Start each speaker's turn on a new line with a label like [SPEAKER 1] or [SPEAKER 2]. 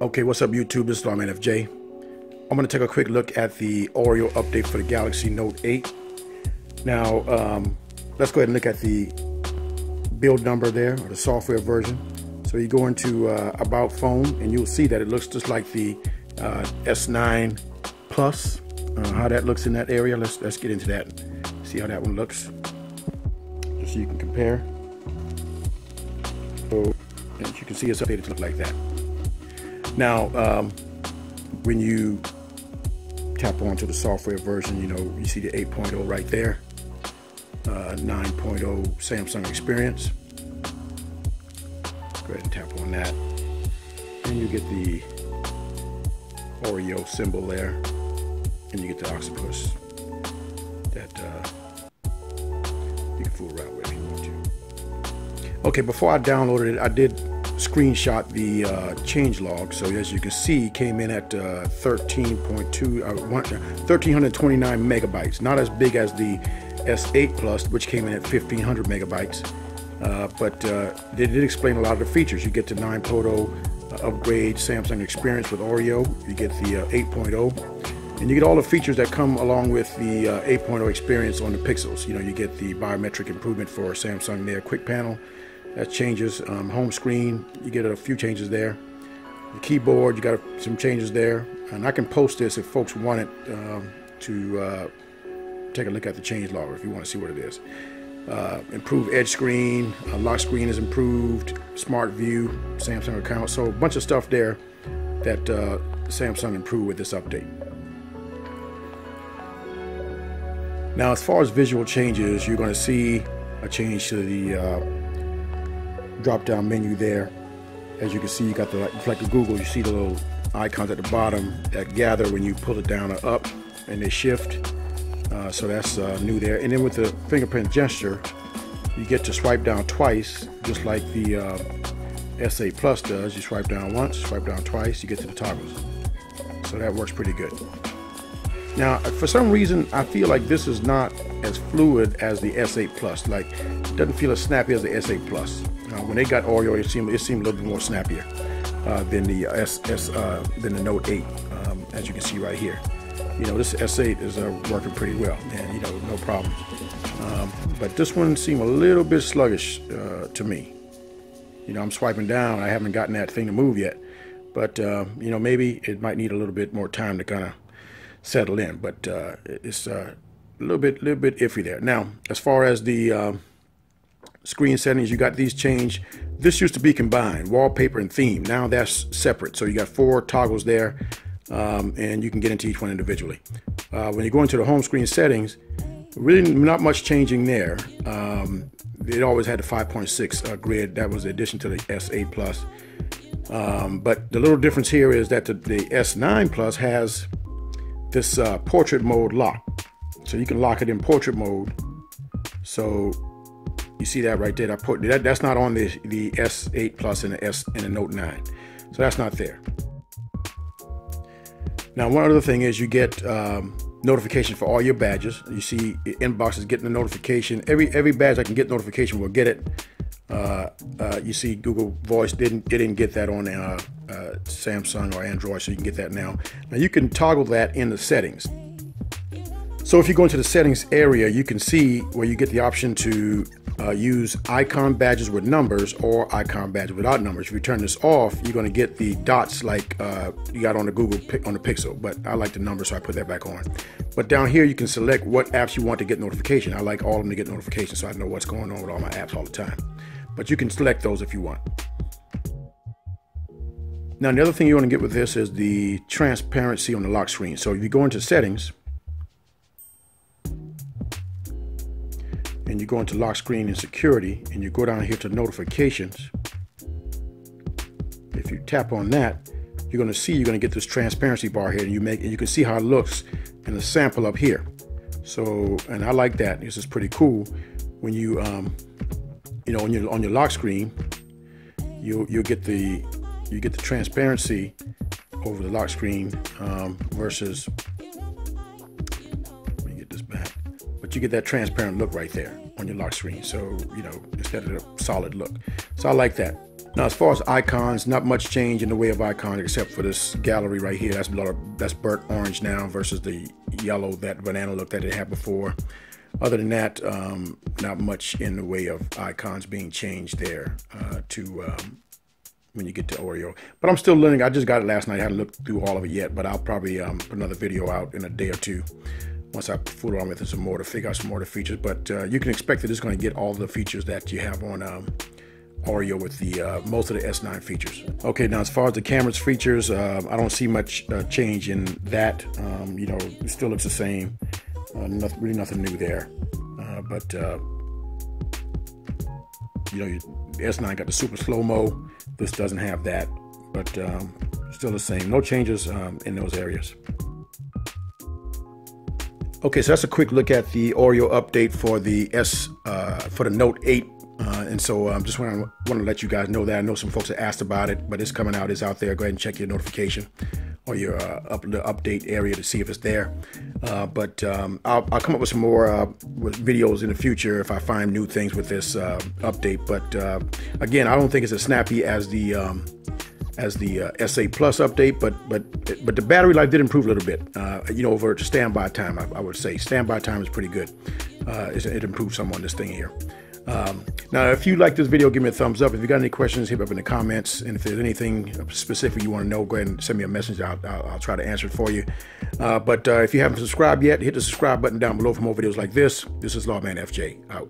[SPEAKER 1] Okay, what's up YouTube? This is Lawman FJ. I'm going to take a quick look at the Oreo update for the Galaxy Note 8. Now, let's go ahead and look at the build number there, or the software version. So you go into About Phone, and you'll see that it looks just like the S9 Plus. How that looks in that area. Let's get into that and see how that one looks, just so you can compare. So, as you can see, it's updated to look like that. Now, when you tap onto the software version, you see the 8.0 right there, 9.0 Samsung Experience. Go ahead and tap on that, and you get the Oreo symbol there, and you get the octopus that you can fool around with if you want to. Okay, before I downloaded it, I did screenshot the changelog. So as you can see, it came in at 1329 megabytes. Not as big as the S8 Plus, which came in at 1500 megabytes. But they did explain a lot of the features. You get the 9.0 upgrade Samsung Experience with Oreo. You get the 8.0. And you get all the features that come along with the 8.0 experience on the Pixels. You get the biometric improvement for Samsung there, quick panel. That changes. Home screen, you get a few changes there. The keyboard, you got some changes there. And I can post this if folks want it to take a look at the changelog if you want to see what it is. Improved edge screen, lock screen is improved, smart view, Samsung account. So a bunch of stuff there that Samsung improved with this update. Now, as far as visual changes, you're going to see a change to the drop-down menu there. As you can see, you got the, like the Google, you see the little icons at the bottom that gather when you pull it down or up, and they shift. So that's new there. And then with the fingerprint gesture, you get to swipe down twice, just like the S8 Plus does. You swipe down once, swipe down twice, you get to the toggles. So that works pretty good. Now, for some reason, I feel like this is not as fluid as the S8 Plus. Like, it doesn't feel as snappy as the S8 Plus. When they got Oreo, it seemed a little bit more snappier than the than the Note 8, as you can see right here. This S8 is working pretty well, and no problems. But this one seemed a little bit sluggish to me. I'm swiping down. I haven't gotten that thing to move yet, but maybe it might need a little bit more time to kind of settle in. But it's a little bit iffy there. Now, as far as the screen settings, you got these changed. This used to be combined, wallpaper and theme. Now that's separate. So you got 4 toggles there, and you can get into each one individually. When you go into the home screen settings, really not much changing there. It always had the 5.6 grid. That was the addition to the S8 Plus. But the little difference here is that the S9 Plus has this portrait mode lock. So you can lock it in portrait mode. So you see that right there. That's not on the S8 Plus and the Note 9. So that's not there. Now, one other thing is you get notification for all your badges. You see inbox is getting the notification. Every badge I can get notification will get it. You see Google Voice didn't get that on Samsung or Android, so you can get that now. Now you can toggle that in the settings. So if you go into the settings area, you can see where you get the option to use icon badges with numbers or icon badges without numbers. If you turn this off, you're going to get the dots like you got on the on the Pixel, but I like the numbers, so I put that back on. But down here, you can select what apps you want to get notification. I like all of them to get notifications, so I know what's going on with all my apps all the time. But you can select those if you want. Now, the other thing you want to get with this is the transparency on the lock screen. So if you go into settings, and you go into lock screen and security, and you go down here to notifications. If you tap on that, you're going to get this transparency bar here, and you can see how it looks in the sample up here. So, and I like that. This is pretty cool. When you on your lock screen, you get the transparency over the lock screen versus. But you get that transparent look right there on your lock screen. So, instead of a solid look. So I like that. Now, as far as icons, not much change in the way of icons except for this gallery right here. That's burnt orange now versus the yellow, that banana look that it had before. Other than that, not much in the way of icons being changed there when you get to Oreo. But I'm still learning. I just got it last night. I haven't looked through all of it yet, but I'll probably put another video out in a day or two once I fool around with it some more to figure out some more of the features. But you can expect that it's going to get all the features that you have on Oreo with the most of the S9 features. Okay, now as far as the camera's features, I don't see much change in that. You know, it still looks the same. Really nothing new there. But you know, the S9 got the super slow-mo. This doesn't have that, but still the same. No changes in those areas. Okay, so that's a quick look at the Oreo update for the for the Note 8. And so just want to let you guys know that. I know some folks have asked about it, but it's coming out. It's out there. Go ahead and check your notification or your update area to see if it's there. But I'll come up with some more videos in the future if I find new things with this update. But again, I don't think it's as snappy as the S8 Plus update, but the battery life did improve a little bit. You know, over standby time, I would say standby time is pretty good. It improved some on this thing here. Now, if you like this video, give me a thumbs up. If you got any questions, hit me up in the comments. And if there's anything specific you want to know, go ahead and send me a message. I'll try to answer it for you. But if you haven't subscribed yet, hit the subscribe button down below for more videos like this. This is Lawman FJ, out.